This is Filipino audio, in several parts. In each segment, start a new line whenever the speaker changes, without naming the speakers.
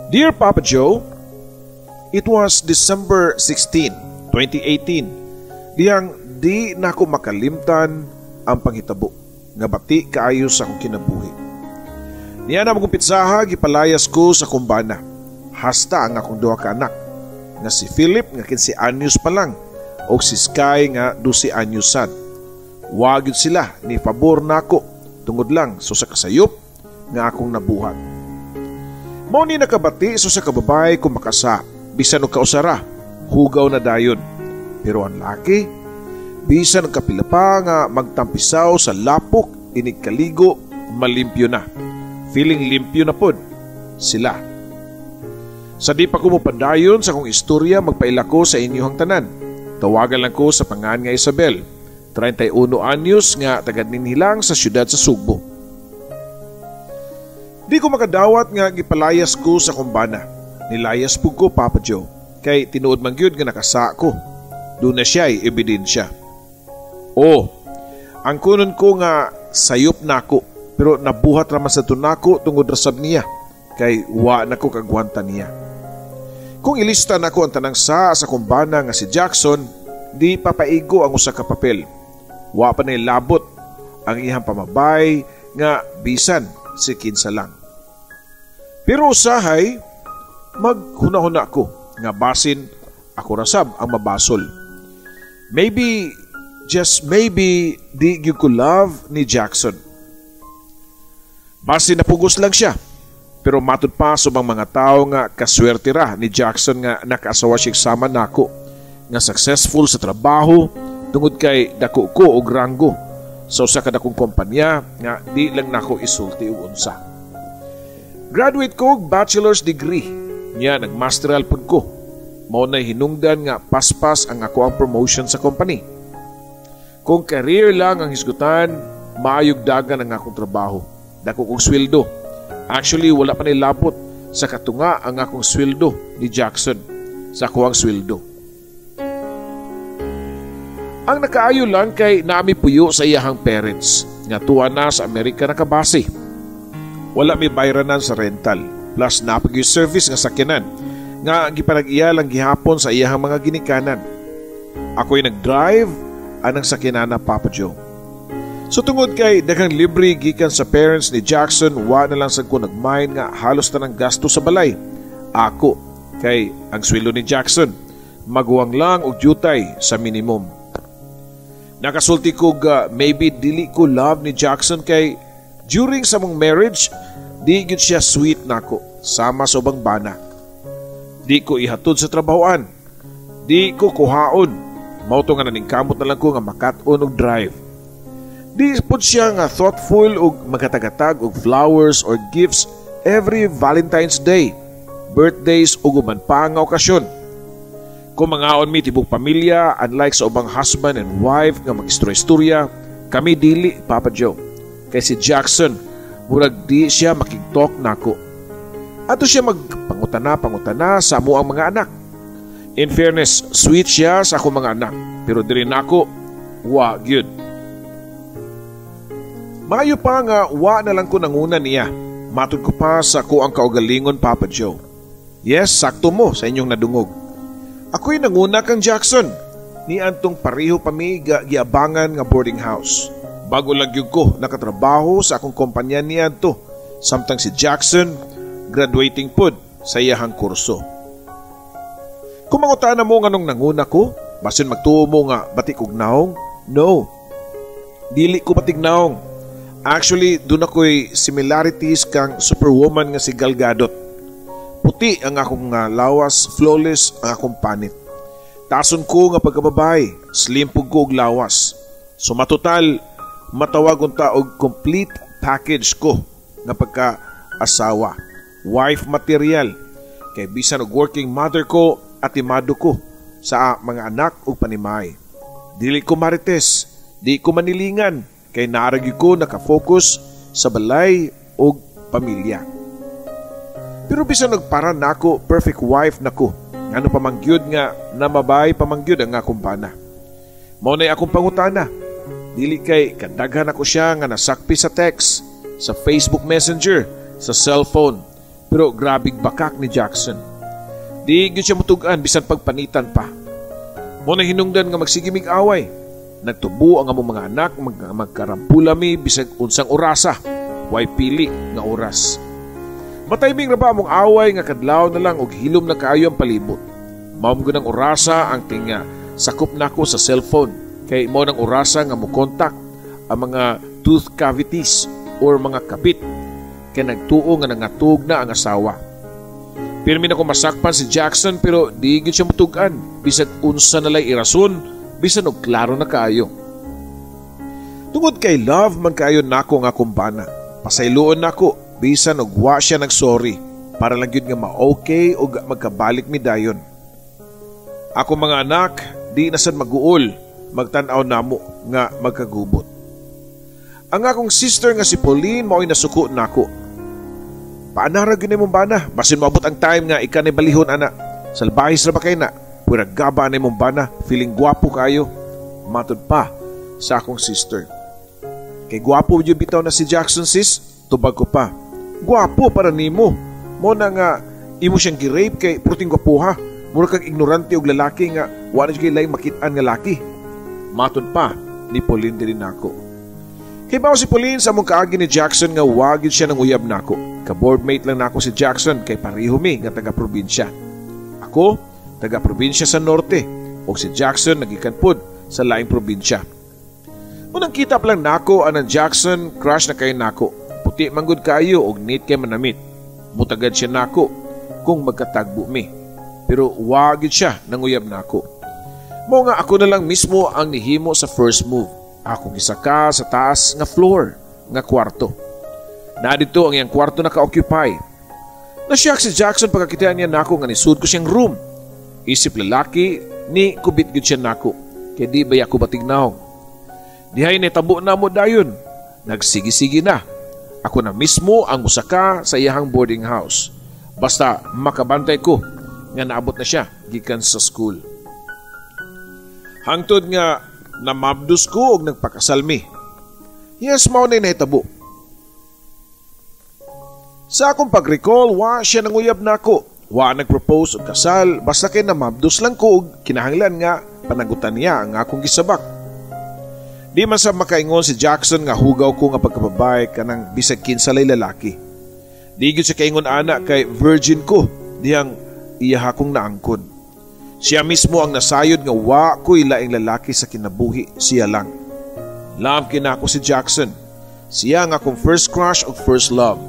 Dear Papa Joe, it was December 16, 2018. Diyang di na ako makalimtan ang panghitabo nga bati kaayo sa akong kinabuhi. Niya na akong pitsaha gipalayas ko sa kumbana. Hasta ang akong duha ka anak nga si Philip nga 15 anyos pa lang o si Sky nga 12 anyos sad. Wa gyud sila ni pabor nako tungod lang so sa kasayop nga akong nabuhat. Mao ni nakabati so sa kababay kung makasa bisan og kausara hugaw na dayon. Pero ang laki bisan og kapila pa nga magtampisaw sa lapok inig kaligo malimpyo na. Feeling limpyo na pod sila. Sa di pa ko mopadayon sa akong istorya magpaila ko sa inyong tanan. Tawagan lang ko sa pangan nga Isabel, 31 anyos nga taga-Ninhilang sa siyudad sa Sugbo. Di ko makadawat nga gipalayas ko sa kumbana. Nilayas po ko Papa Joe kay tinuod man gyud nga nakasa ko. Doon na siya ay ebidensya. Ang kunon ko nga sayop nako pero nabuhat raman sa tunako tungod rasab niya kay wa nako kagwanta niya. Kung ilista nako ang tanang sa kumbana nga si Jackson, di papaigo ang usa ka papel. Wa pa labot ang iyang pamabay nga bisan si kinsa lang. Pero usahay maghunahuna ko nga basin ako rasab ang mabasol. Maybe, just maybe, di gyud ko love ni Jackson. Basin napugos lang siya. Pero matud pa subang mga tao nga kaswerte ra ni Jackson nga nakaasawa siya sama nako nga successful sa trabaho tungod kay dako ko og ranggo sa usa ka dakong kompanya nga di lang nako isulti og unsa. Graduate ko og bachelor's degree. Nya nagmasteral pud ko. Mao nay hinungdan nga paspas ang ako ang promotion sa company. Kung career lang ang hisgutan, maayog dagan ang akong trabaho. Dako kong sweldo. Actually, wala pa nilabot sa katunga ang akong sweldo ni Jackson sa kuwang sweldo. Ang nakaayo lang kay nami puyo sa iyahang parents nga tuwa na sa Amerika nakabase. Wala may bayranan sa rental plus napag service nga sakyanan nga gipanag-iya lang gihapon sa iyahang mga ginikanan. Ako'y nag-drive anang sakyanan na Papa Joe. So tungod kay daghang libre gikan sa parents ni Jackson, wa na lang sad ko nagmain nga halos tanang gasto sa balay. Ako kay ang sweldo ni Jackson maguwang lang og jutay sa minimum. Nakasulti ko maybe dili ko love ni Jackson kay during sa mong marriage di gyud siya sweet nako sama sa ubang bana. Di ko ihatod sa trabahoan. Di ko kuhaon. Mao to nga naningkamot na lang ko nga makat-on og drive. Di pud siya nga thoughtful ug magatagatag og flowers or gifts every Valentine's Day, birthdays ug uban pa nga okasyon. Kung mangaon mi tibok pamilya, unlike sa ubang husband and wife nga mag-istorya, kami dili Papa Joe. Kay si Jackson, murag di siya makig-talk nako. Ato siya magpangutana sa amo ang mga anak. In fairness, sweet siya sa akong mga anak, pero diri nako wa gyud. Maayo pa nga wa na lang ko nanguna niya. Matud ko pa sa ko ang kaugalingon Papa Joe. Yes, sakto mo sa inyong nadungog. Ako'y nanguna kang Jackson. Ni antong pareho pa mi giabangan nga boarding house. Bago lang yun ko nakatrabaho sa akong kumpanya ni Anto. Samtang si Jackson graduating pod sa iyahang kurso. Kung mangutana mo nga nung nanguna ko, basin magtuo mo nga batik og naong? No. Dili ko batik naong. Actually, doon ako'y similarities kang superwoman nga si Gal Gadot. Puti ang akong lawas, flawless ang akong panit. Tason ko nga pagkababay, slim pug ko og lawas. So matotal, matawag unta og complete package ko nga pagka-asawa. Wife material. Kay bisan og working mother ko at imado ko sa mga anak ug panimay. Dili ko marites, di ko manilingan. Kay naaragi ko nakafocus sa balay o pamilya. Pero bisan nagpara nako perfect wife nako. Ano pamangyud nga namabay pamangyud ang akong bana. Mao nay akong pangutana. Dili kay kadaghan ako siya nga nasakpi sa text, sa Facebook Messenger, sa cellphone. Pero grabig bakak ni Jackson. Di gyud siya mutugan bisan pagpanitan pa. Mo na hinungdan nga magsigimig away. Nagtubo ang among mga anak magkarampulami bisag unsang orasa. Way pili nga oras. Matayming ra ba among away nga kadlaw na lang og hilom na kaayo ang palibot. Maum ko ng orasa ang tinga sakop nako sa cellphone kay mo ng orasa nga mo contact ang mga tooth cavities or mga kapit kay nagtuo nga nangatug na ang asawa. Pirmi na ko masakpan si Jackson pero di gyud siya mutugan bisag unsa nalay irason bisan og klaro na kaayo. Tungod kay love man kaayo nako nga kumpana. Pasayloon nako bisan og wa siya nagsorry para lang gyud nga ma-okay o magkabalik mi dayon. Ako mga anak, di na sad mag-uol, magtan-aw namo nga magkagubot. Ang akong sister nga si Pauline mao'y nasuko nako. Paanara gyud imong bana, basin maabot ang time nga ika ni balihon ana. Salbahis ra ba kay na? Pura gaba na imong bana, feeling gwapo kayo. Matod pa sa akong sister. Kay gwapo gyud bitaw na si Jackson sis, tubag ko pa. Gwapo para nimo. Mo na nga imo siyang gi-rape kay purting gwapuha. Mura kang ignorante og lalaki nga wala gyud lay makit-an nga laki. Matod pa ni Pauline din nako. Kay bawo si Pauline sa mong kaagi ni Jackson nga wagid siya nang uyab nako. Ka-boardmate lang nako si Jackson kay pareho mi nga taga-probinsya. Ako taga-probinsya sa norte ug si Jackson nagikan pod sa laing probinsya. Unang kita pa lang nako anang Jackson crush na kay nako. Puti manggod kayo og neat kay manamit. Mutagad siya nako kung magkatagbo mi. Pero wagid siya nanguyab nako. Mo nga ako na lang mismo ang nihimo sa first move. Ako gisaka sa taas nga floor nga kwarto. Na dito ang iyang kwarto naka-occupy. Nasyak si Jackson pagkakitaan niya nako nga nisud ko siyang room. Isip lalaki ni kubit gud siya nako. Kay di ba ako batignaw. Dihay ni tabo na mo dayon. Nagsigi-sigi na. Ako na mismo ang musaka sa iyahang boarding house. Basta makabantay ko nga naabot na siya gikan sa school. Hangtod nga namabdos ko og nagpakasalmi. Yes, mao na nahitabo. Sa akong pag-recall, wa siya nanguyab nako. Wa nagpropose og kasal basta kay namabdos lang ko og kinahanglan nga panagutan niya ang akong gisabak. Di man sa makaingon si Jackson nga hugaw ko nga pagkababay kanang bisag kinsalay lalaki. Di gyud siya kaingon ana kay virgin ko dihang iya akong naangkon. Siya mismo ang nasayod nga wa ko'y laing lalaki sa kinabuhi, siya lang. Love kinako si Jackson. Siya ang akong first crush o first love.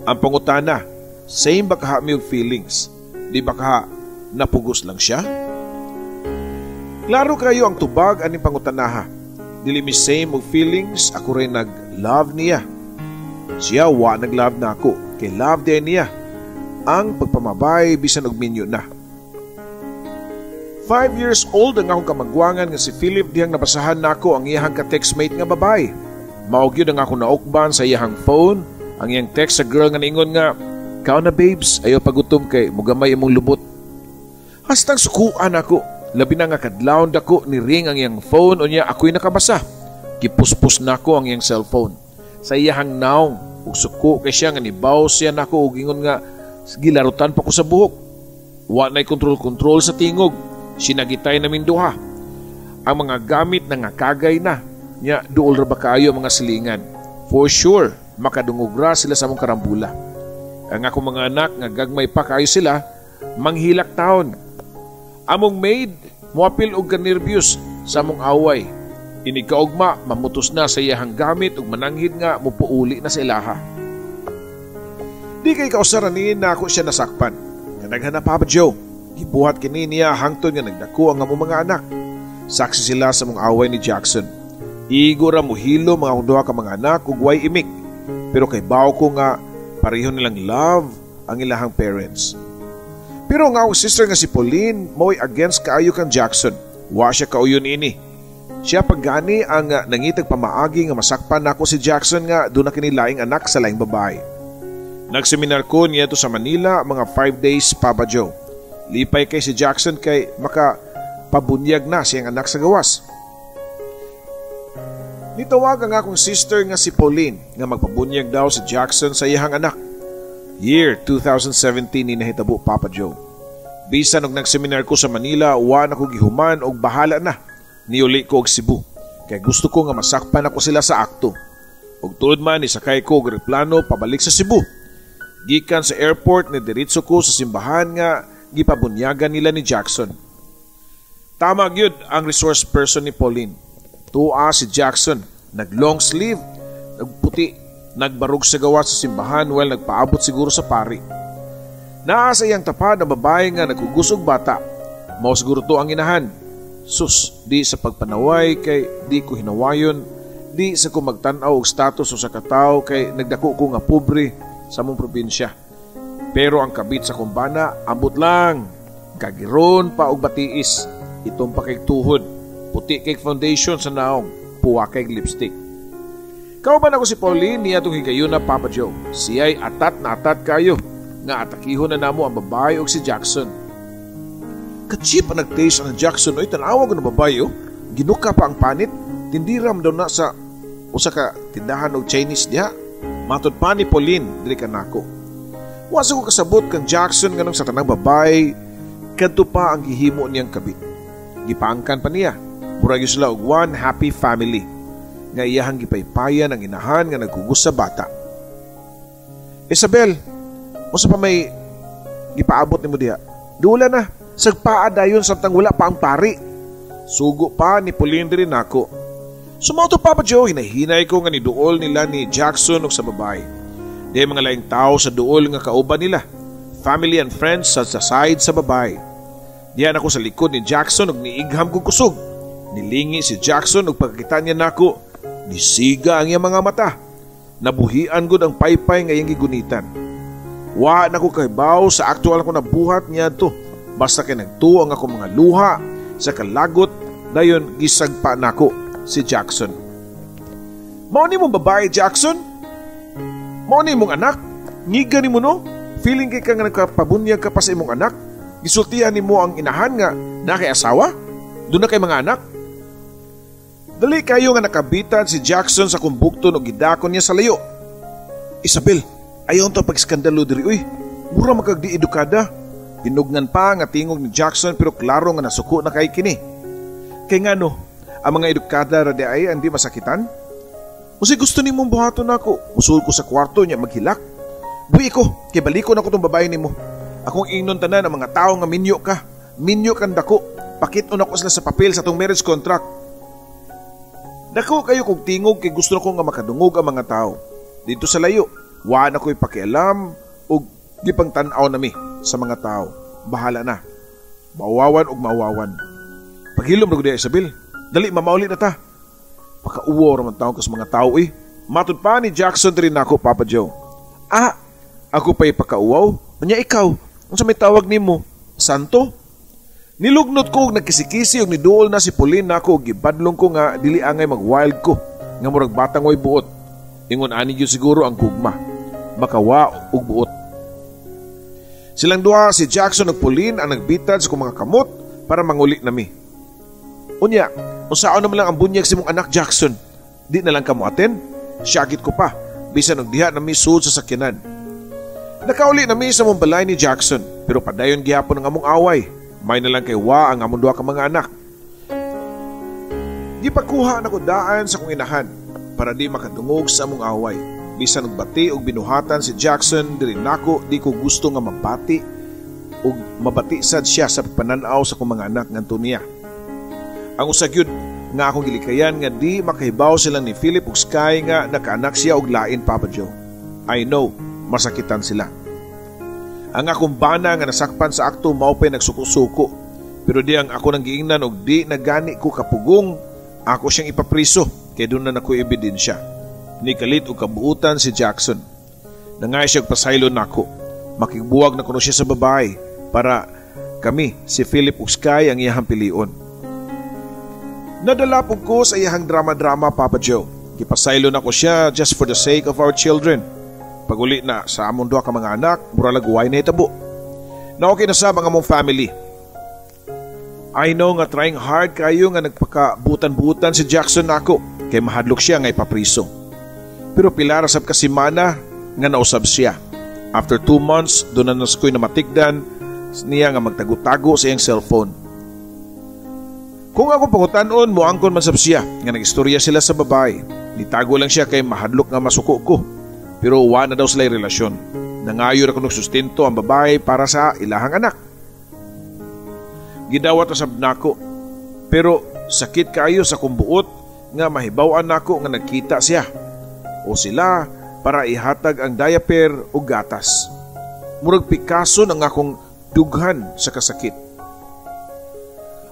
Ang pangutana, same ba kaha mi og feelings? Di ba kaha napugos lang siya? Klaro kayo ang tubag aning pangutanaha. Dili mi same og feelings, ako rin nag-love niya. Siya wa nag-love na ako, kay love din niya. Ang pagpamabay bisan og minyo na. 5 years old ang akong kamagwangan nga si Philip dihang nabasahan nako ang iyahang ka-textmate nga babae. Maog yun ang ako naukban sa iyahang phone, ang iyang text sa girl nga niingon nga, "Kao na babes, ayaw pagutom kay mugamay imong lubot." Hastang sukuan ako, labi na nga kadlawon dako ni ring ang iyang phone o niya ako'y nakabasa. Kipuspos nako ang iyang cellphone. Sa iyahang naong, ug suko kay siya nga nibaw siya nako ug ingon nga, gilarutan pa ko sa buhok. Wa na'y kontrol-kontrol sa tingog. Sinagitay namin duha. Ang mga gamit na nga kagay na. Nya, duol ra ba kayo mga silingan? For sure, makadungogra sila sa mong karambula. Ang ako mga anak nga gagmay pa kayo sila, manghilak taon. Among maid, muapil og ka-nervyos sa mong away. Inikaugma, mamutos na sa iyahang gamit ug mananghid nga mupuuli na sa ilaha. Di kay kausaranin na ako siya nasakpan. Kanaghan na Papa Joe. Gibuhat kini niya hangtod nga nagdako ang among mga anak. Saksi sila sa mong away ni Jackson. Igo ra muhilo mga duha ka mga anak ug way imik. Pero kay baw ko nga pareho nilang love ang ilahang parents. Pero nga ang sister nga si Pauline mo'y against kaayo kang Jackson. Wa siya kauyon ini. Siya paggani ang nangitag pamaagi nga masakpan nako si Jackson nga doon na kini laing anak sa laing babae. Nagseminar ko niya to sa Manila mga 5 days Papa Joe. Lipay kay si Jackson kay makapabunyag na siyang anak sa gawas. Nitawag ang akong sister nga si Pauline nga magpabunyag daw si Jackson sa iyahang anak. Year 2017 ni nahitabo, Papa Joe. Bisan og nagseminar ko sa Manila, wa na ko gihuman og bahala na. Niuli ko og Cebu. Kay gusto ko nga masakpan ako sila sa akto. Og tuod man isakay ko og replano pabalik sa Cebu. Gikan sa airport ni diretso ko sa simbahan nga gipabunyagan nila ni Jackson. Tama gyud ang resource person ni Pauline. Tua si Jackson, nag long sleeve, nagputi, nagbarog sa gawa sa simbahan while nagpaabot siguro sa pari. Naa sa iyang tapad na babae nga nagugusog bata. Mao siguro to ang inahan. Sus, di sa pagpanaway kay di ko hinawayon, di sa ko magtanaw og status o sa katao kay nagdako ko nga pobre sa mong probinsya. Pero ang kabit sa kumbana, ambot lang. Kagiron pa og batiis. Itong pa kay tuhod, puti kay foundation sa naong, puwa kay lipstick. Kauban ako si Pauline niya itong higayon na Papa Joe. Siya'y atat na atat kayo. Nga atakihon na namo ang babae o si Jackson. Kachip ang nag-taste ang Jackson. Oy, tanawa ko ng babae o. Ginuka pa ang panit. Tindiram daw na sa usa ka tindahan o Chinese diha. Matod pa ni Pauline, diri ka nako. Wasa ko kasabot kang Jackson nga nang sa tanang babae. Kadto pa ang gihimo niyang kabit. Gipaangkan pa niya. Murag sila og one happy family. Nga iyahang gipaypayan ang inahan nga nagugos sa bata. Isabel, usa pa may gipaabot ni mo diha. Dula na, sagpaa dayon samtang wala pa ang pari. Sugo pa ni Pauline rin ako. Sumauto Papa Joe, hinahinay ko nga ni duol nila ni Jackson o sa babae. Di mga laing tao sa duol nga kauban nila. Family and friends sa side sa babae. Diyan ako sa likod ni Jackson og niigham kong kusog. Nilingi si Jackson og pagkita niya nako. Nisiga ang iyang mga mata. Nabuhian gud ang paypay nga iyang gigunitan. Wa na ko kahibaw sa aktual ko na buhat niya to. Basta kay nagtuo ang ako mga luha sa kalagot dayon gisagpa nako si Jackson. Mao ni mong babae Jackson? Mao ni mong anak? Ngiga ni mo no? Feeling kay ka nga nagkapabunyag ka pa sa imong anak? Gisultihan ni mo ang inahan nga na kay asawa? Doon na kay mga anak? Dali kayo nga nakabitan si Jackson sa kumbukton o gidakon niya sa layo. Isabel, ayaw to pag-skandalo diri uy. Mura magagdi edukada. Tinugnan pa nga tingog ni Jackson pero klaro nga nasuko na kay kini. Kay nga no, ang mga edukada radi ay hindi masakitan? Kasi gusto ni mong buhaton ako. Usul ko sa kwarto niya maghilak. Buhi ko, kay balikon ako tong babae ni mo. Akong ingnon tanan ang mga tao nga minyo ka. Minyo kan dako. Pakiton ako sila sa papel sa tong marriage contract. Dako kayo kung tingog kay gusto ko nga makadungog ang mga tao. Dito sa layo, wa na ko'y pakialam o gipang tanaw nami sa mga tao. Bahala na. Mawawan o mawawan. Paghilom na ko diya Isabel. Dali, mamauli na ta. Pakauwa raman taong kas mga tao eh. Matod pa ni Jackson rin ako, Papa Joe. Ah, ako pa'y pakauwaw? Anya ikaw? Kung sa may tawag ni mo, Santo? Nilugnot ko og nagkisikisi og niduol na si Pauline nako og gibadlong ko nga dili angay mag-wild ko nga murag batang way buot. Ingon ani gyud siguro ang gugma. Makawa og buot. Silang duha si Jackson ug Pauline ang nagbitad sa mga kamot para manguli nami. Unya, unsaon naman lang ang bunyag si mong anak Jackson? Di na lang kamo attend? Syagit ko pa bisan og diha nami sud sa sakyanan. Nakauli nami sa mong balay ni Jackson pero padayon gihapon ang among away. May na lang kay wa ang among duha ka mga anak. Gipakuha na ko daan sa kong inahan para di makadungog sa among away. Bisan og bati og binuhatan si Jackson diri nako di ko gusto nga mabati og mabati sad siya sa pananaw sa kong mga anak ngadto niya. Ang usa gyud nga akong gilikayan nga di makahibaw sila ni Philip ug Sky nga nakaanak siya og lain Papa Joe. I know, masakitan sila. Ang akong bana nga nasakpan sa akto mao pa'y nagsuko-suko. Pero di ang ako nang giingnan og di nagani ko kapugong, ako siyang ipapriso kay doon na nako'y ebidensya. Nikalit og kabuutan si Jackson. Nangay siya pasaylo nako. Makigbuwag na kuno siya sa babae para kami si Philip ug Sky ang iyahang pilion. Nadala po ko sa iyahang drama-drama Papa Joe. Kipasaylo na ko siya just for the sake of our children. Paguli na sa among duha ka mga anak, muralag uway na itabo. Na okay na sa mga mong family. I know nga trying hard kayo nga nagpakabutan-butan si Jackson nako kay mahadlok siya nga ipapriso. Pero pilarasap ka si Mana nga nausab siya. After 2 months, doon na nas ko'y namatigdan niya nga magtago-tago sa iyang cellphone. Kung ako pangutanon mo angkon man sab siya nga nag-istorya sila sa babae. Nitago lang siya kay mahadlok nga masuko ko. Pero wa na daw sila relasyon. Nangayo ra kuno sustento ang babae para sa ilahang anak. Gidawat sab nako. Pero sakit kaayo sa kumbuot nga mahibaw-an nako nga nagkita siya o sila para ihatag ang diaper o gatas. Murag Picasso ang akong dughan sa kasakit.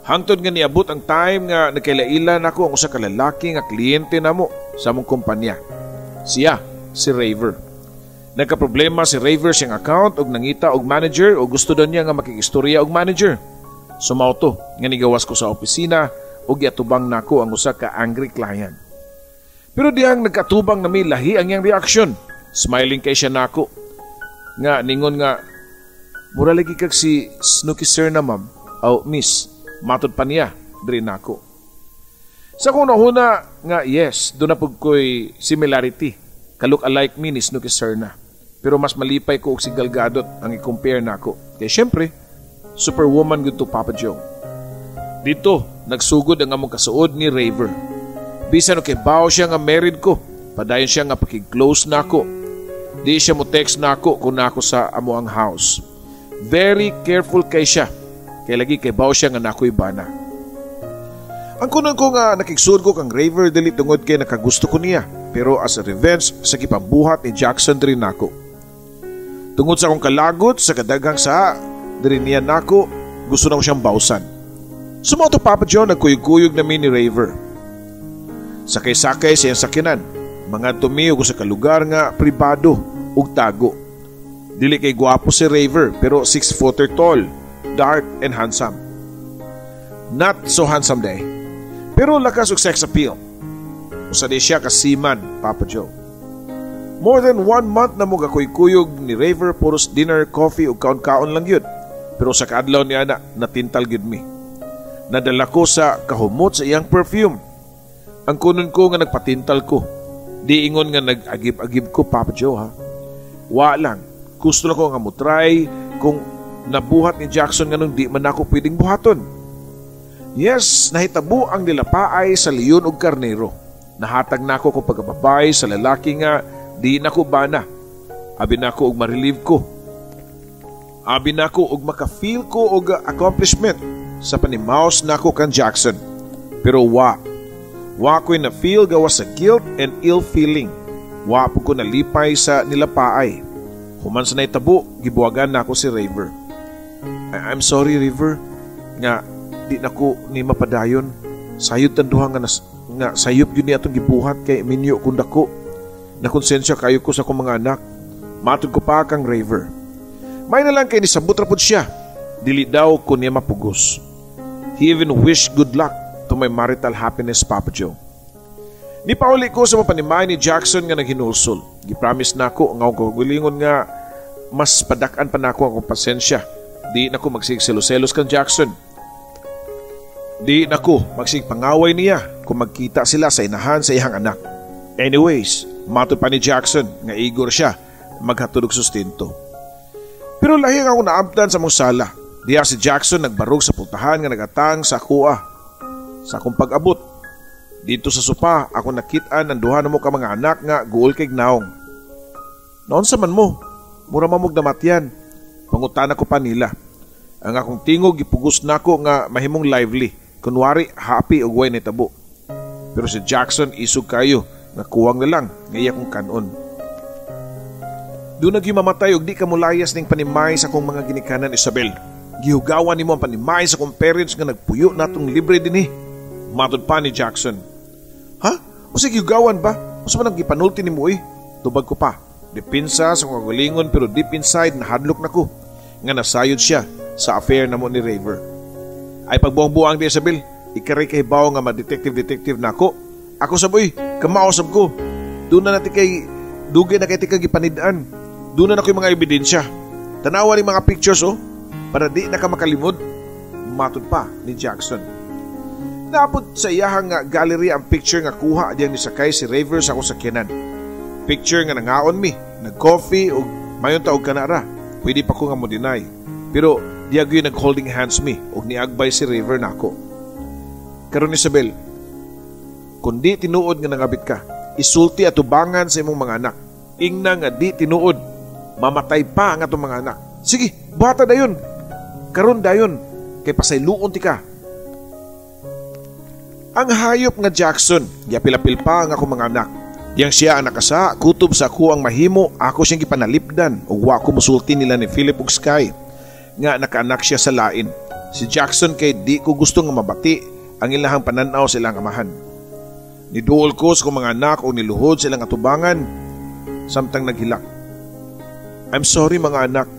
Hangtod nga niabot ang time nga nagkailailan ako ang usa ka lalaki nga kliyente namo sa among kumpanya. Siya, si Raver. Nagka-problema si Raver siyang account og nangita og manager o gusto daw niya nga makikistorya og manager. Sumauto nga nigawas ko sa opisina og giatubang nako ang usa ka angry client. Pero diyang nagkatubang na may lahi ang iyang reaksyon. Smiling kay siya nako. Nga ningon nga, mura lagi kag si Snooki sir na ma'am. O miss, matod pa niya, diri nako. Sa kung nahuna nga yes, doon na pag ko'y similarity. Kalok alike me ni Snooki sir na. Pero mas malipay ko og si Gal Gadot ang i-compare nako. Kaya syempre, superwoman good to Papa Joe. Dito, nagsugod ang among kasuod ni Raver. Bisan o kibaw siya nga married ko, padayon siya nga pakig-close nako. Di siya mo text nako kung nako sa amo ang house. Very careful kay siya, kay lagi kibaw siya nga nako'y bana. Ang kunon ko nga nakigsud ko kang Raver dili tungod kay nakagusto ko niya, pero as a revenge sa kipambuhat ni Jackson diri nako. Tungod sa akong kalagot sa kadaghang sa diri niya nako, gusto na ko siyang bawsan. Sumoto Papa John nagkuyog-kuyog namin ni Raver. Sakay-sakay sa iyang sakyanan, mga tumiyog sa kalugar nga pribado ug tago. Dili kay guwapo si Raver pero 6-footer tall, dark and handsome. Not so handsome day, pero lakas og sex appeal. Usa di siya kasiman, Papa Joe. More than 1 month na mo gakuy-kuyog ni Raver, puros dinner, coffee ug kaon-kaon lang yun. Pero sa kaadlaw niya na natintal gid mi. Nadala ko sa kahumot sa iyang perfume. Ang kunon ko nga nagpatintal ko. Di ingon nga nag-agib-agib ko, Papa Joe ha. Wa lang. Gusto na ko nga mo try kung nabuhat ni Jackson nga nung di man ako pwedeng buhaton. Yes, nahitabo ang nilapaay sa leon ug karnero. Nahatag na ako kung pagkababay sa lalaki nga di na ko bana. Abi na ako og ma-relieve ko. Abi na ako og maka-feel ko og accomplishment sa panimaos na ako kan Jackson. Pero wa ko'y na-feel gawa sa guilt and ill feeling. Wa po ko nalipay sa nilapaay. Human sa naitabo, gibuwagan na ako si Raver. I'm sorry, River. Nga, di na ko ni mapadayon. Sayod tanduha nga sayop yun ni atong gibuhat kay minyo kung dako. Nakonsensya kayo ko sa akong mga anak. Matod ko pa kang Raver. May na lang kay nisabot rapod siya. Dili daw ko niya mapugos. He even wished good luck to my marital happiness, Papa Joe. Nipauli ko sa mapanimay ni Jackson nga naghinulsol. Gipromise na ako nga akong kagulingon nga mas padakan pa na ako akong pasensya. Di na ko magsigselos-selos kan Jackson. Di na ko magsigpangaway niya kung magkita sila sa inahan sa ihang anak. Anyways, matod pa ni Jackson nga igor siya maghatulog sustento. Pero lahing ako naabdan sa mong sala. Diya si Jackson nagbarog sa pultahan nga nagatang sa kuha. Sa akong pag-abot, dito sa sopa, ako nakitaan ng duha na mo ka mga anak nga guol kay gnaong. Noon sa man mo, mura mamog na matyan. Pangutan ako pa nila. Ang akong tingog gipugos nako nga mahimong lively. Kunwari, happy o way na tabo. Pero si Jackson isog kayo, nga kuwang na lang, ngaya kong kanon. Doon nagyumamatay og di ka mulayas ning panimay sa kong mga ginikanan, Isabel. Gihugawan ni mo ang panimay sa kong parents nga nagpuyo natong libre din Matod pa ni Jackson. Ha? O sige, gihugawan ba? O sa manang gipanulti ni mo Tubag ko pa. Dipinsa sa kong kagalingon pero deep inside nahadlok na ko. Nga nasayod siya sa affair na mo ni Raver. Ay pagbuang-buang di Isabel, ikaray kay bawo nga ma-detective na ako. Ako saboy, kamaosab ko. Doon na natin kay dugay na kay tika gipanidaan. Doon na na ko'y mga ebidensya. Tanawa ni mga pictures para di na ka makalimod. Matod pa ni Jackson. Naapod sa iyahang gallery ang picture nga kuha diyan ni sakay si Raver sa akong sakyanan. Picture nga nangaon mi, nag-coffee o Mayon taog ka na ra. Pwede pa ko nga mo deny. Pero diagoy nag-holding hands mi og niagbay si River nako. Karon Isabel, kundi tinuod nga nangabit ka, isulti at tubangan sa imong mga anak. Ingna nga di tinuod, mamatay pa ang atong mga anak. Sige, buhata dayon. Karon dayon, kay pasayloon ti ka. Ang hayop nga Jackson, giapil-apil pa ang akong mga anak. Diyang siya ang nakasa, kutob sa ako ang mahimo, ako siyang gipanalipdan ug wa ko musulti nila ni Philip ug Sky nga nakaanak siya sa lain. Si Jackson kay di ko gusto nga mabati ang ilahang pananaw sa ilang amahan. Niduol ko sa mga anak o niluhod sa ilang atubangan samtang naghilak. I'm sorry mga anak.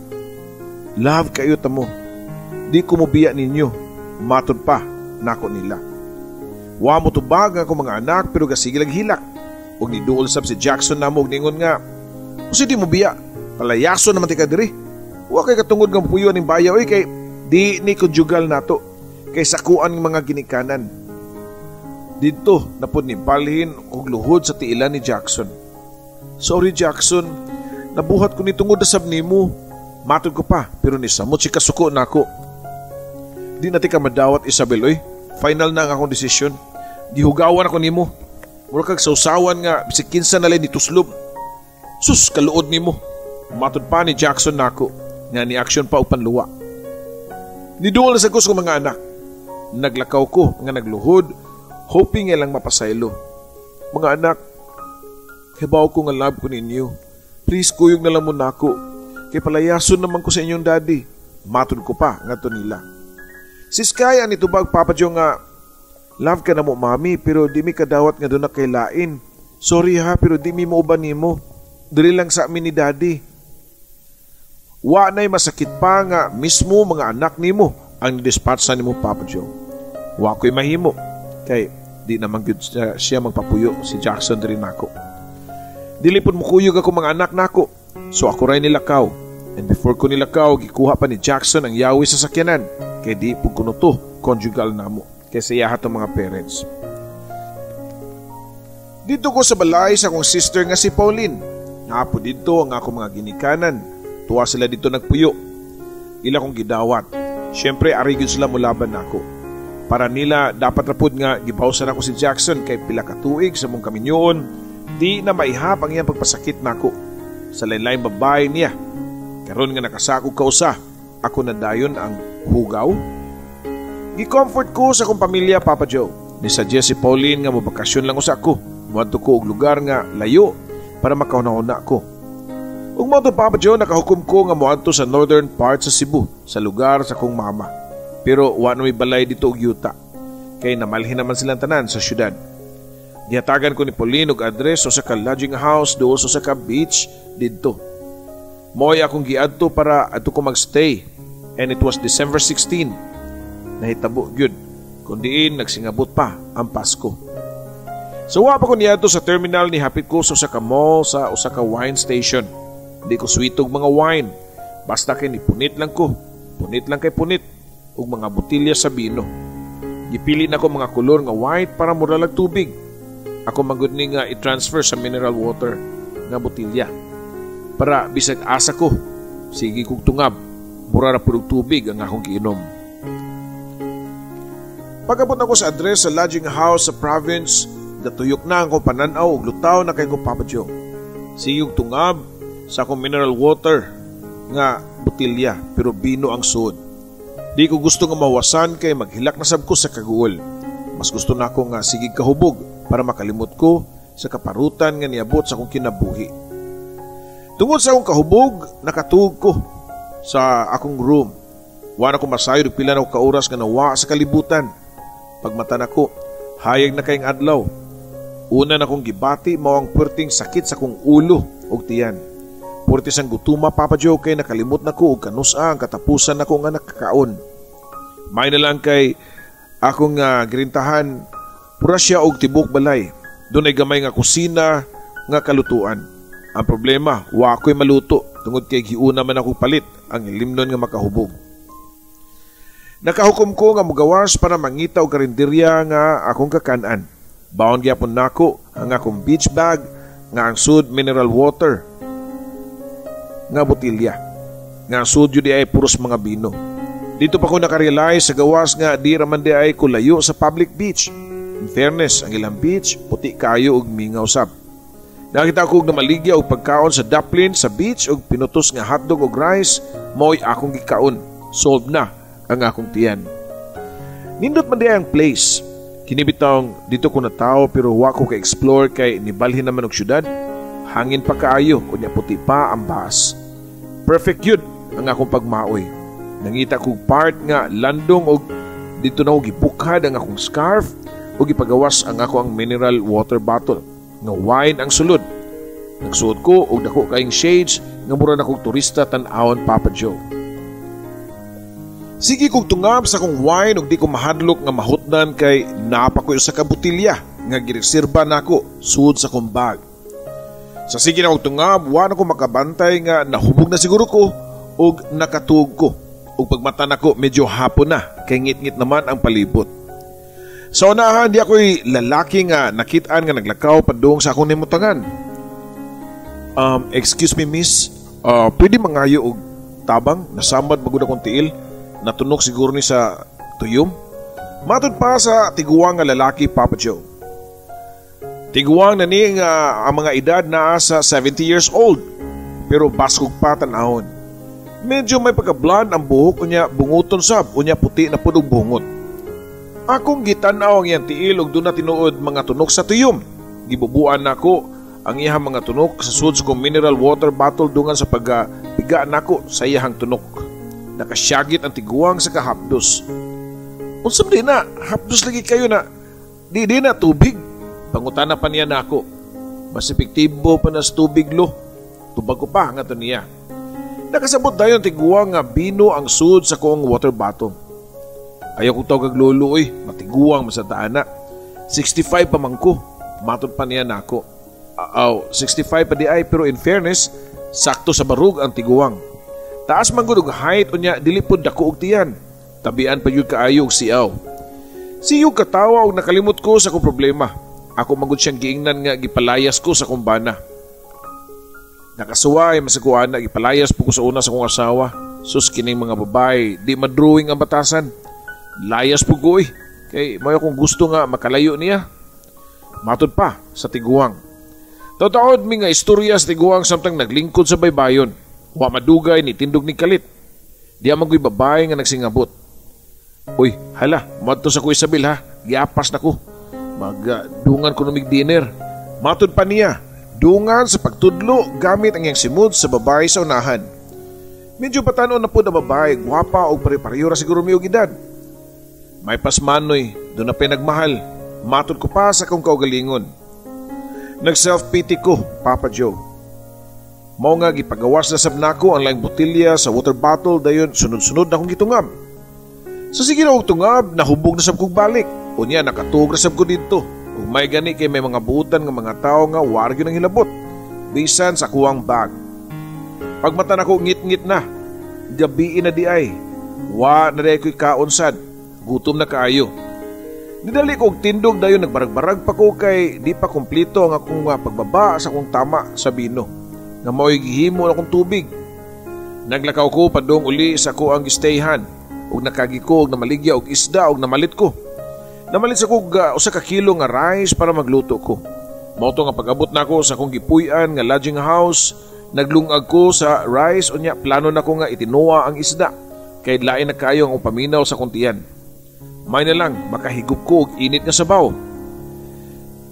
Love kayo tamo. Di ko mubiya ninyo. Matod pa nako nila. Wa mo tubag ako mga anak pero gasigilag hilak. Ug niduol sab si Jackson namo og ningon nga, "Usi di mo biya, palayaso naman ti ka diri. Wa kay katungod nga puyo ning bayaw kay di ni konjugal nato kay sakuan ng mga ginikanan." Dito napod ni balhin og luhod sa tiilan ni Jackson. "Sorry Jackson, nabuhat ko ni tungod sa nimo. Matod ko pa pero ni samot si kasuko nako." "Di na ti ka madawat Isabel oy. Final na ang akong desisyon. Gihugawan ako nimo. Mura kag sausawan nga bisig kinsa na lay ni tuslob. Sus kaluod nimo." Matod pa ni Jackson nako nga ni action pa og panluwa. Niduol na sa kus ko mga anak. Naglakaw ko nga nagluhod, hoping nga lang mapasaylo. "Mga anak, hibaw ko nga love ko ninyo. Please kuyog na lang mo nako. Kay palayason naman ko sa inyong daddy." Matod ko pa nga to nila. Si Sky ang itubag Papa Joe nga, "Love ka na mo mami pero di mi kadawat nga doon na kay lain. Sorry ha pero di mi mauban nimo. Dili lang sa amin ni daddy." Wa na'y masakit pa nga mismo mga anak nimo ang dispatcha nimo Papa Joe. Wa ko'y mahimo kay di naman gyud siya magpapuyo si Jackson diri nako. Dili pud mo kuyog ako mga anak nako. So ako ray nilakaw. And before ko nilakaw, gikuha pa ni Jackson ang yawi sa sakyanan kay di pud kuno to conjugal namo kay siya hatong mga parents. Dito ko sa balay sa akong sister nga si Pauline. Napo dito ang akong mga ginikanan. Tuwa sila dito nagpuyo. Ila kong gidawat. Siyempre arigid sila mulaban nako. Para nila dapat rapod nga gibawsan ako si Jackson kay pila ka tuig sa mong kaminyoon. Di na maihap ang iyang pagpasakit nako sa lain-lain babae niya. Karon nga nakasako ka usa, ako na dayon ang hugaw. Gi-comfort ko sa akong pamilya Papa Joe. Ni-suggest si Pauline nga mabakasyon lang usa ko. Muadto ko og lugar nga layo para makauna-una ko. Ug mao to Papa Joe nakahukom ko nga muadto sa northern part sa Cebu, sa lugar sa kong mama. Pero wa na may balay dito og yuta. Kay namalhin naman silang tanan sa syudad. Gihatagan ko ni Pauline og address sa ka lodging house doon sa ka beach didto. Mo'y akong giadto para adto ko magstay. And it was December 16. Nahitabo gyud kundiin nagsingabot pa ang Pasko. So wa pa ko niadto sa terminal ni hapit ko sa ka mall sa usa ka wine station. Di ko sweetog mga wine. Basta kay ni punit lang ko. Punit lang kay punit ug mga botilya sa bino. Gipili na ko mga kulor nga white para mura lag tubig. Ako magud ni nga i-transfer sa mineral water nga botilya. Para bisag asa ko, sige kog tungab, mura ra pud tubig ang akong giinom. Pagabot ako sa address sa lodging house sa province, gatuyok na ang pananaw ug lutaw na kay ko Papa Joe. Siyog tungab sa akong mineral water nga botilya pero bino ang suod. Di ko gusto nga mawasan kay maghilak na sab ko sa kaguol. Mas gusto na ako nga sigig kahubog para makalimot ko sa kaparutan nga niabot sa akong kinabuhi. Tungod sa akong kahubog, nakatug ko sa akong room. Wala ko masayod og pila na ka oras nga nawa sa kalibutan. Pagmata nako, hayag na kayong adlaw. Una na kong gibati mao ang puwerteng sakit sa kong ulo ug tiyan. Puwerte sang gutuma Papa Joe kay nakalimot nako og kanusa ang katapusan nako nga nakakaon. May na lang kay akong girintahan pura siya og tibok balay. Doon ay gamay nga kusina nga kalutuan. Ang problema, wa ko'y maluto tungod kay giuna man ako palit ang ilimnon nga makahubog. Nakahukom ko nga mugawas para mangita og karinderya nga akong kakan-an. Baon gyapon nako ang akong beach bag nga ang sud mineral water. nga botilya. Nga sudyo di ay puros mga bino. Dito pa ko nakarealize sa gawas nga di raman di ay kulayo sa public beach. In fairness, ang ilang beach, puti kayo og mingaw sab. Nakita ko og namaligya og pagkaon sa dumpling sa beach og pinutos nga hotdog og rice, mo'y akong gikaon. Solve na ang akong tiyan. Nindot man di ang place. Kinibitang dito ko na tao pero wa ko ka-explore kay nibalhin naman og syudad. Hangin pa kaayo kunya puti pa ang bahas. Perfect yun ang akong pagmaoy. Nangita kong part nga landong og dito na og gibukhad ang akong scarf og ipagawas ang ako ang mineral water bottle nga wine ang sulod. Nagsuot ko og dako kaing shades nga mura na kong turista tan-awon Papa Joe. Sige kong tungab sa kong wine ug di ko mahadlok nga mahutnan kay napa ko sa kabutilya nga gireserba nako sud sa kong bag. Sa sige na kong tungab, wa na ko makabantay nga nahubog na siguro ko ug nakatug ko. Ug pagmata nako medyo hapon na kay ngit-ngit naman ang palibot. Sa unahan di ako'y lalaki nga nakit-an nga naglakaw padung sa akong nimutangan. Excuse me miss, pwede mangayo og tabang nasamad magud akong tiil. Natunok siguro ni sa tuyom. Matod pa sa tiguang nga lalaki Papa Joe. Tiguang na ni nga ang mga edad naa sa 70 years old pero baskog pa tan-ahon. Medyo may pagka-blonde ang buhok unya bunguton sab unya puti na pud og bungot. Akong gitanaw ang iyang tiil og doon na tinuod mga tunok sa tuyom. Gibubuan nako ang iyang mga tunok sa suds kong mineral water bottle dungan sa pagpiga nako sa iyang tunok. Nakasyagit ang tiguang sa kahapdos. Unsam di na, hapdos lagi kayo na di na tubig. Pangutana pa niya nako. Mas epektibo pa na sa tubig lo. Tubag ko pa nga to niya. Nakasabot dayon tiguang nga bino ang sud sa kong water bottle. Ayaw kong tawag lolo matiguang masataana. 65 pa man ko. Matod pa niya nako. 65 pa di ay pero in fairness, sakto sa barug ang tiguang. Taas man gud og height unya dili pud dako og tiyan. Tabian pa yun kaayo og siaw. Siyog katawa og nakalimot ko sa kong problema. Ako magud siyang giingnan nga gipalayas ko sa kumbana. Nakasuway masakuan na gipalayas po ko sa una sa kong asawa. Sus kining mga babae, di madrawing ang batasan. Layas po ko kay may akong gusto nga makalayo niya. Matod pa sa tiguang. Taod mi nga istorya sa tiguang samtang naglingkod sa baybayon. Wa madugay ni tindog ni kalit. Di amang ko'y babae nga nagsingabot. Uy, hala, madto sa ko Isabel ha. Giapas na ko. Magdungan ko numig dinner. Matod pa niya. Dungan sa pagtudlo gamit ang iyang simod sa babae sa unahan. Medyo patanon na po na babae, gwapa o pare-parehora siguro may edad. May pasmanoy, doon na pinagmahal. Matod ko pa sa kong kaugalingon. Nag-self-pity ko, Papa Joe. Mao nga gipagawas na sab nako ang laing botilya sa water bottle dayon sunod-sunod na akong gitungab. Sa sige na og tungab, nahubog na sab kog balik. Unya nakatug na sab ko dito. Ug may gani kay may mga buutan nga mga tao nga wargi nang hilabot. Bisan sa kuwang bag. Pagmata nako ngit-ngit na. Gabi na di ay. Wa na di ko'y kaunsad. Gutom na kaayo. Nidali ko og tindog dayon nagbarag-barag pa ko kay di pa kompleto ang akong pagbaba sa akong tama sa bino. Nga mao'y gihimo akong tubig. Naglakaw ko padung uli sa ko ang stayhan. Ug nakagi ko og namaligya og isda og namalit ko. Namalit sa kog usa ka kilo nga rice para magluto ko. Mao to nga pag-abot nako sa akong gipuy-an nga lodging house, naglungag ko sa rice unya plano nako nga itinuwa ang isda kay lain na kayo ang paminaw sa kuntian. May na lang makahigop ko og init nga sabaw.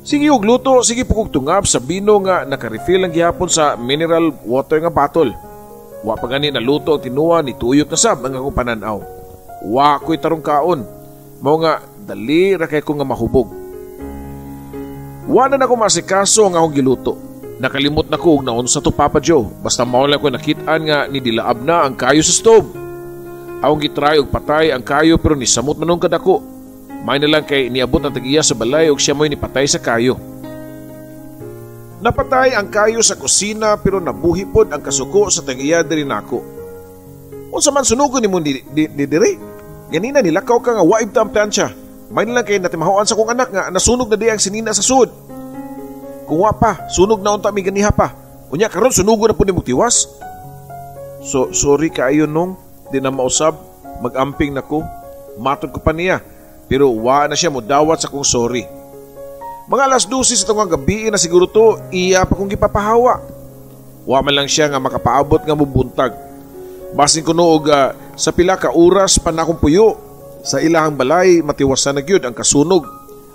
Sige og luto, sige po kog tungab sa bino nga naka-refill ang gihapon sa mineral water nga bottle. Wa pa gani naluto og tinuwa ni tuyok na sab ang akong pananaw. Wa ko'y tarong kaon. Mao nga dali ra kay ko nga mahubog. Wa na nako masikaso ang akong giluto. Nakalimot na ko og naon sa to Papa Joe. Basta mao lang ko nakit-an nga ni dilaab na ang kayo sa stove. Akong gitry og patay ang kayo pero ni samot manong kadako. May na lang kay niabot ang tagiya sa balay og siya mo'y nipatay sa kayo. Napatay ang kayo sa kusina pero nabuhi pod ang kasuko sa tagiya diri nako. Unsa man sunugon nimo di dire? Ganina nilakaw ka nga waib ta ang plancha. May na lang kay natimahuan sa kong anak nga nasunog na di ang sinina sa sud. Kung wa pa, sunog na unta mi ganiha pa. Unya karon sunugon na po ni mong tiwas. So sorry kaayo nung di na mausab, magamping nako. Matod ko pa niya, pero wa na siya mo dawat sa kong sorry. Mga alas 12 sa itong gabi na siguro to, iya pa kong gipapahawa. Wa man lang siya nga makapaabot nga mubuntag. Basin ko noog sa pila ka oras pa na akong puyo. Sa ilahang balay, matiwasan na gyud ang kasunog,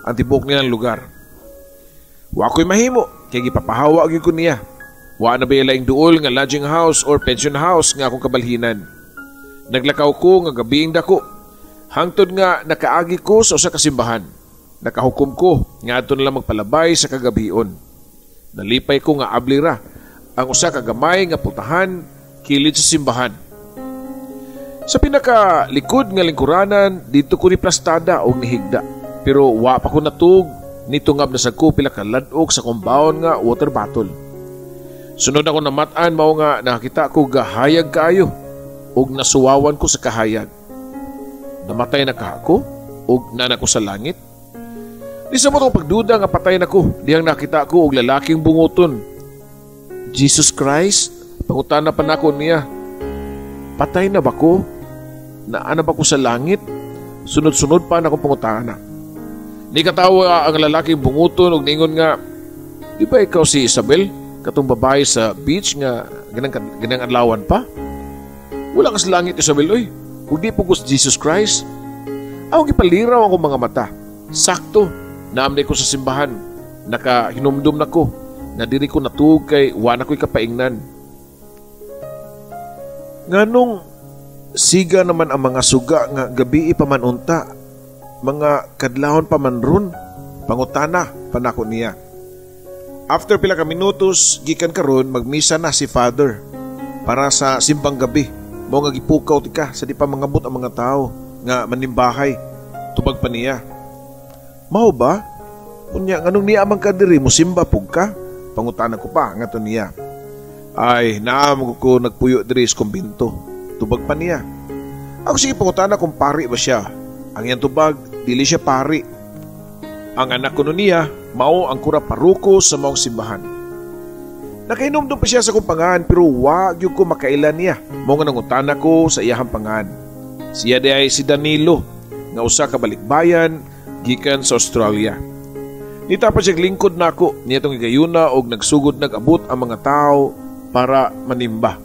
ang tibok nilang lugar. Wa ko'y mahimo, kaya gipapahawa gyud ko niya. Wa na ba laing duol nga lodging house or pension house nga akong kabalhinan. Naglakaw ko nga gabiing dako. Hangtod nga nakaagi ko sa usa ka simbahan. Nakahukom ko nga ato na lang magpalabay sa kagabion. Nalipay ko nga ablira ang usa ka gamay nga putahan kilid sa simbahan. Sa pinakalikod nga lingkuranan, dito ko ni plastada o nihigda. Pero wa pa ko natug, nitungab na sa ko pila ka ladok sa compound nga water bottle. Sunod ako namatan mao nga nakita ko gahayag kaayo ug nasuwawan ko sa kahayag. Namatay na ka ako ug nana ko sa langit. Di sa mo tong pagduda nga patay na ko, dihang nakita ko og lalaking bunguton. Jesus Christ, pangutana pa nako niya. Patay na ba ko? Naana ba ko sa langit? Sunod-sunod pa na akong pangutana. Ni katawa ang lalaking bunguton og ningon nga, di ba ikaw si Isabel? Katong babae sa beach nga ganang adlawan pa? Wala ka sa langit, Isabel, oy. Kung di po ko Jesus Christ. Ako gipaliraw ang mga mata. Sakto, naamday ko sa simbahan. Nakahinumdum na ko. Nadiri ko natug kay wala ko'y kapaingnan. Nganong siga naman ang mga suga nga gabi pa man unta. Mga kadlawon pa man ron. Pangutana, panako niya. After pila ka minutos, gikan karon magmisa na si Father para sa simbang gabi. Mo nga gipukaw ti ka sa di pa mangabot ang mga tao nga manimbahay. Tubag pa niya. Mao ba? Unya nganong niya amang kadiri mo simba pug ka? Pangutana ko pa nga to niya. Ay, naam ko nagpuyo diri sa kumbinto. Tubag pa niya. Ako sige pangutana kung pari ba siya. Ang iyang tubag, dili siya pari. Ang anak ko niya, mao ang kura paruko sa maong simbahan. Nakainom doon pa siya sa kong pangan pero wag yung ko makailan niya. Mao nga nangutana ko sa iyahang pangan. Siya di ay si Danilo, nga usa ka balikbayan, gikan sa Australia. Nita pa siya lingkod na ako, niya itong igayuna o nagsugod nag-abot ang mga tao para manimba.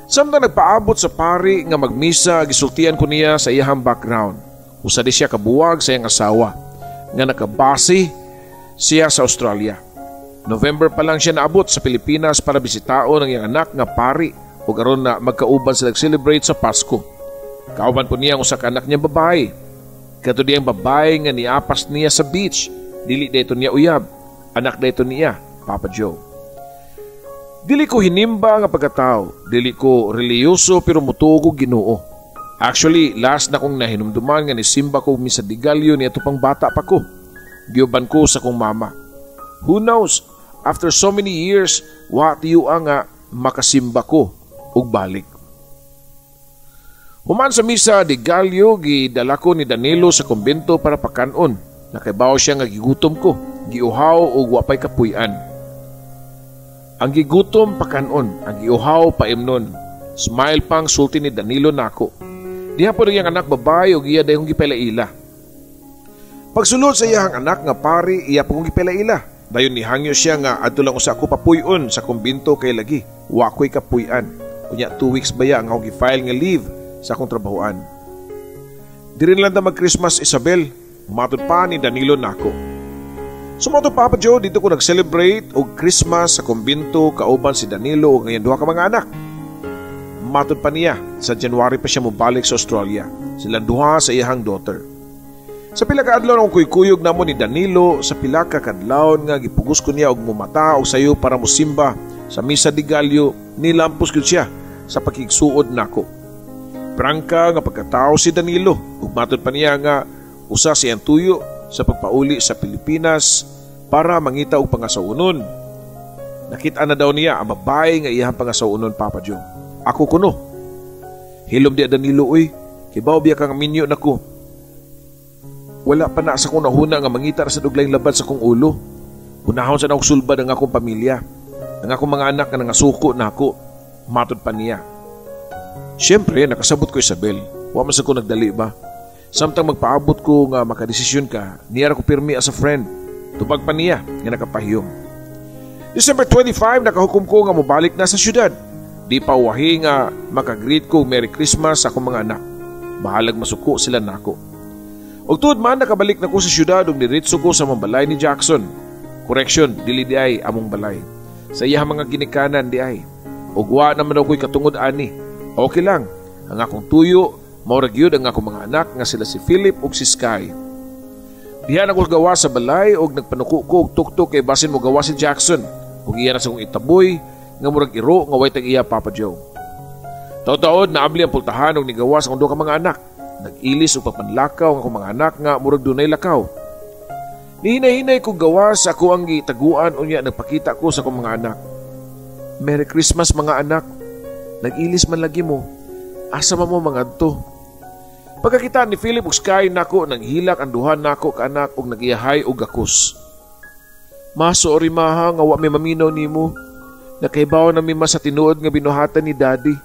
Samtang nagpaabot sa pari nga magmisa, gisultian ko niya sa iyahang background. Usa di siya kabuwag sa iyang asawa, nga nakabase siya sa Australia. November pa lang siya naabot sa Pilipinas para bisitaon ang iyang anak nga pari o karon na magkauban sila celebrate sa Pasko. Kauban po niya ang usa ka anak niya babae. Kato diyang babae nga niapas niya sa beach. Dili dayto niya uyab. Anak dayto niya, Papa Joe. Dili ko hinimba nga pagkatao. Dili ko reliyoso pero mutuo ko Ginoo. Actually, last na kong nahinumduman nga ni Simba ko misa digalyo niya pang bata pa ko. Giuban ko sa kong mama. Who knows? After so many years, wa tiyo nga makasimba ko ug balik. Human sa misa di Galyo, gidala ko ni Danilo sa kumbento para pakanon. Nakaibaw siya nga gigutom ko, giuhaw ug wapay kapuy-an. Ang gigutom pakanon, ang giuhaw paimnon. Smile pang sulti ni Danilo nako. Diha po rin ang anak babae ug iya dayong gipelaila. Pagsulod sa iyang anak nga pari, iya po kong gipelaila. Dayon ni hangyo siya nga adto lang usa ko papuy-on sa kumbento kay lagi. Wa ko'y kapuy-an. Kunya 2 weeks baya nga ako gi-file nga leave sa akong trabahoan. Diri lang ta mag-Christmas, Isabel. Matod pa ni Danilo nako. Sumato Papa Joe, dito ko nag-celebrate og Christmas sa kumbento kauban si Danilo ug ngayon duha ka mga anak. Matod pa niya, sa January pa siya mobalik sa Australia. Silang duha sa iyahang daughter. Sa pila ka adlaw akong kuykuyog namo ni Danilo, sa pila ka kadlawon nga gipugos ko niya og mumata og sayo para mosimba sa misa di Galyo, nilampos gyud siya sa pakigsuod nako. Prangka nga pagkatao si Danilo ug matod pa niya nga usa siyang tuyo sa pagpauli sa Pilipinas para mangita og pangasaunon. Nakita na daw niya ang babae nga iyang pangasaunon, Papa Joe. Ako kuno. Hilom di Danilo oy, kibaw biya kang minyo nako. Wala pa na sa kong nahuna nga mangita sa duglayng labad sa kong ulo. Unahon sa naong sulbad ang akong pamilya, ang akong mga anak nga nangasuko na ako. Matod pa niya. Siyempre, nakasabot ko Isabel. Wa man sa ko nagdali ba? Samtang magpaabot ko nga makadesisyon ka, niyara ko pirmi as a friend. Tupag pa niya nga nakapahiyom. December 25, nakahukom ko nga mobalik na sa syudad. Di pa wahi nga makagreet ko Merry Christmas sa akong mga anak. Bahalag masuko sila nako. Og tuod man nakabalik na ko sa syudad ug diretso ko sa balay ni Jackson. Correction, dili di ay among balay. Sa iya mga ginikanan di ay. Og wa naman ako'y katungod ani. Okay lang. Ang akong tuyo, maurag yun ang akong mga anak nga sila si Philip ug si Sky. Dihan ako gawa sa balay og nagpanuko ko og tuktok kay basin mo gawa si Jackson. Ug iya na sa kong itaboy nga murag iro nga way tag iya Papa Joe. Taod-taod naabli ang pultahan og nigawa sa akong duha ka mga anak. Nag-ilis o papanlakaw ang akong mga anak nga murag dunay lakaw. Nihinay-hinay kong gawa sa ako ang gitaguan unya nagpakita ko sa akong mga anak. Merry Christmas mga anak. Nag-ilis man lagi mo. Asa mo mga to? Pagkakita ni Philip ug Sky nako nang hilak ang duha nako ka anak ug nagiyahay og gakos. Sorry maha nga wa may maminaw nimo. Nakaibaw na mi sa tinuod nga binuhatan ni Daddy.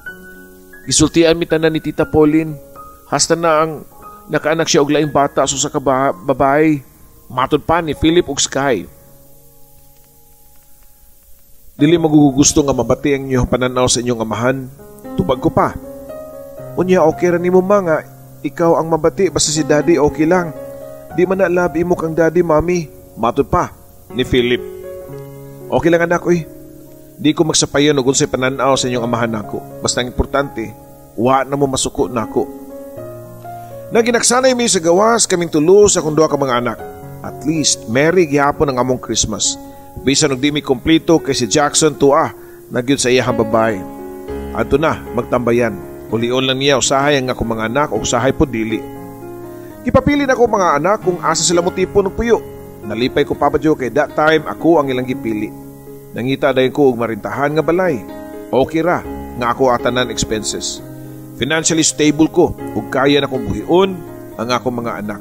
Gisultian mi tanan ni Tita Pauline. Hasta na ang nakaanak siya og laing bata so sa babae. Matod pa ni Philip ug Sky. Dili magugusto nga mabati ang inyong pananaw sa inyong amahan. Tubag ko pa. Unya okay ra nimo mga ikaw ang mabati basta si Daddy okay lang. Di man na labi mo kang Daddy, Mami. Matod pa ni Philip. Okay lang anak oy. Di ko magsapayon og unsay pananaw sa inyong amahan nako. Basta ang importante, wa na mo masuko nako. Naginaksanay mi sa gawas kaming tulo sa akong duha ka mga anak. At least, merry gihapon ang among Christmas. Bisan og di mi kompleto kay si Jackson tuwa nagyud sa iyang babae. Adto na magtambayan. Ulion lang niya usahay ang akong mga anak o usahay po dili. Ipapili na ko mga anak kung asa sila mo tipo ng puyo. Nalipay ko Papa Joe kay that time ako ang ilang gipili. Nangita dayon ko og marintahan nga balay. Okay ra nga ako atanan expenses. Financially stable ko ug kaya na kong buhion ang akong mga anak.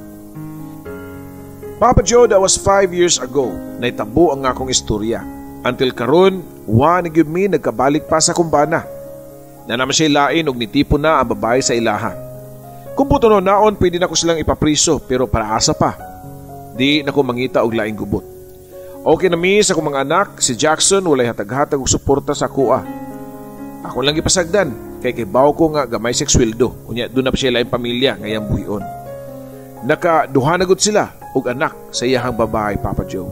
Papa Joe, that was 5 years ago. Naitabo ang akong istorya. Until karon, wa na gyud mi nagkabalik pa sa kumbana. Na naman siya lain og nitipo na ang babae sa ilaha. Kung puto no naon, pwede na ko silang ipapriso pero para asa pa. Di na ko mangita og laing gubot. Okay na mi sa akong mga anak, si Jackson walay hatag-hatag og suporta sa kuha. Ako lang ipasagdan kay kibaw ko nga gamay sa sweldo. Unya doon na pa siya laing pamilya ngayang buhion. Nakaduha na gud sila og anak sa iyahang babae Papa Joe.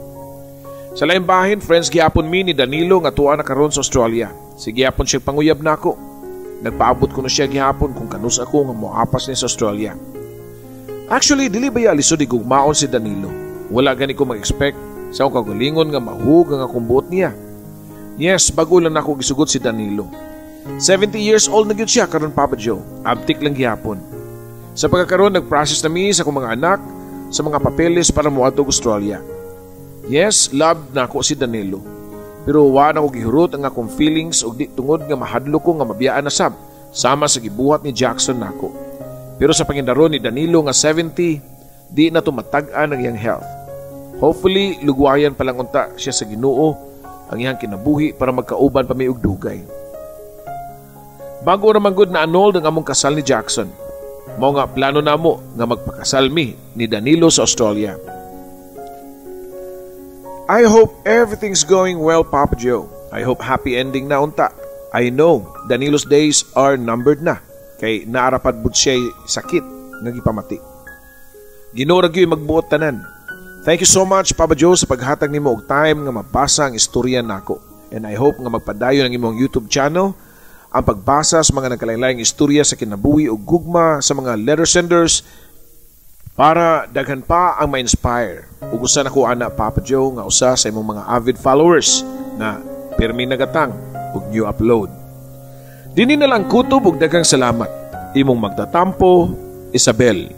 Sa laing bahin, friends gihapon mi ni Danilo nga tuwa na karon sa Australia. Sige gihapon siya panguyab nako. Nagpaabot ko na siya gihapon kung kanus ako nga moapas niya sa Australia. Actually, dili ba lisod igugmaon si Danilo. Wala gani ko mag-expect sa akong kagalingon nga mahug ang akong buot niya. Yes, bago lang ako gisugot si Danilo. 70 years old na gyud siya karon Papa Joe. Abtik lang gihapon. Sa pagkakaroon, nag-process na mi sa akong mga anak sa mga papeles para moadtog Australia. Yes, love na ako si Danilo. Pero wa na ko gihurot ang akong feelings og di tungod nga mahadlo ko nga mabiyaan na sab sama sa gibuhat ni Jackson nako. Pero sa pangindaron ni Danilo nga 70, di na tumatag-an ang iyang health. Hopefully, lugwayan pa lang unta siya sa Ginoo ang iyang kinabuhi para magkauban pa may og dugay. Bago naman gud na annulled ang among kasal ni Jackson. Mao nga plano namo nga magpakasal mi ni Danilo sa Australia. I hope everything's going well, Papa Joe. I hope happy ending na unta. I know Danilo's days are numbered na kay naarapad bud siya sakit nga gipamati. Ginoo ra gyud magbuot tanan. Thank you so much Papa Joe sa paghatag nimo og time nga mabasa ang istorya nako. And I hope nga magpadayon ang imong YouTube channel ang pagbasa sa mga nagkalain-laing istorya sa kinabuhi o gugma sa mga letter senders para daghan pa ang ma-inspire. Ugusan ako ana Papa Joe nga usa sa imong mga avid followers na pirmi nagatang og new upload. Dini na lang kutob og daghang salamat. Imong magtatampo, Isabel.